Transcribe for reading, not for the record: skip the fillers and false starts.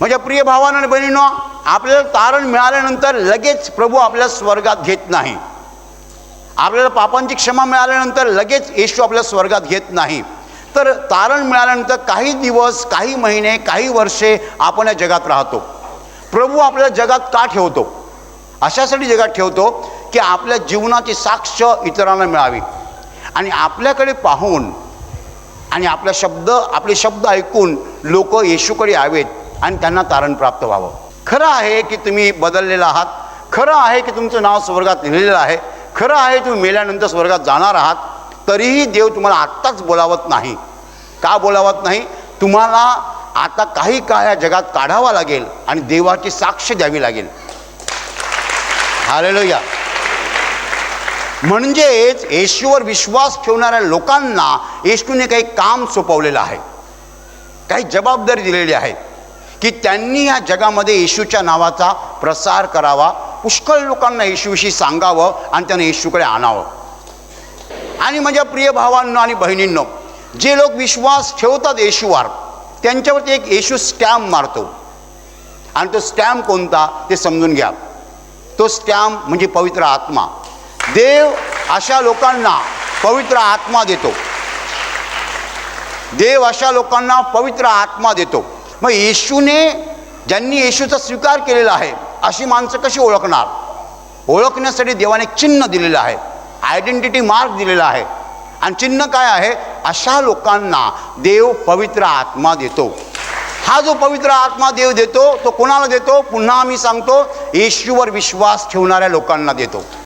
माझ्या प्रिय भावांनो आणि बहिणींनो, आपल्याला तारण मिळाल्यानंतर लगेच प्रभू आपल्याला स्वर्गात घेत नाही. आपल्याला पापांची क्षमा मिळाल्यानंतर लगेच येशू आपल्या स्वर्गात घेत नाही. तर तारण मिळाल्यानंतर काही दिवस, काही महिने, काही वर्षे आपण या जगात राहतो. प्रभू आपल्याला जगात का ठेवतो? अशासाठी जगात ठेवतो की आपल्या जीवनाची साक्ष इतरांना मिळावी आणि आपल्याकडे पाहून आणि आपले शब्द ऐकून लोक येशूकडे यावेत आणि त्यांना तारण प्राप्त व्हावं. खरं आहे की तुम्ही बदललेला आहात, खरं आहे की तुमचं नाव स्वर्गात लिहिलेलं आहे, खरं आहे तुम्ही मेल्यानंतर स्वर्गात जाणार आहात. तरीही देव तुम्हाला आत्ताच बोलावत नाही. का बोलावत नाही? तुम्हाला आता काही काळ या जगात काढावा लागेल आणि देवाची साक्ष द्यावी लागेल. हालेलुया. म्हणजेच येशूवर विश्वास ठेवणाऱ्या लोकांना येशूने काही काम सोपवलेलं आहे, काही जबाबदारी दिलेली आहे की त्यांनी या जगामध्ये येशूच्या नावाचा प्रसार करावा, पुष्कळ लोकांना येशूविषयी सांगावं आणि त्यांना येशूकडे आणावं. आणि माझ्या प्रिय भावांनो आणि बहिणींनो, जे लोक विश्वास ठेवतात येशूवर, त्यांच्यावरती एक येशू स्टॅम्प मारतो. आणि तो स्टॅम्प कोणता ते समजून घ्या. तो स्टॅम्प म्हणजे पवित्र आत्मा. देव अशा लोकांना पवित्र आत्मा देतो. देव अशा लोकांना पवित्र आत्मा देतो. मग येशूने, ज्यांनी येशूचा स्वीकार केलेला आहे, अशी माणसं कशी ओळखणार? ओळखण्यासाठी देवाने एक चिन्ह दिलेलं आहे, आयडेंटिटी मार्क दिलेला आहे. आणि चिन्ह काय आहे? अशा लोकांना देव पवित्र आत्मा देतो. हा जो पवित्र आत्मा देव देतो तो कोणाला देतो? पुन्हा आम्ही सांगतो, येशूवर विश्वास ठेवणाऱ्या लोकांना देतो.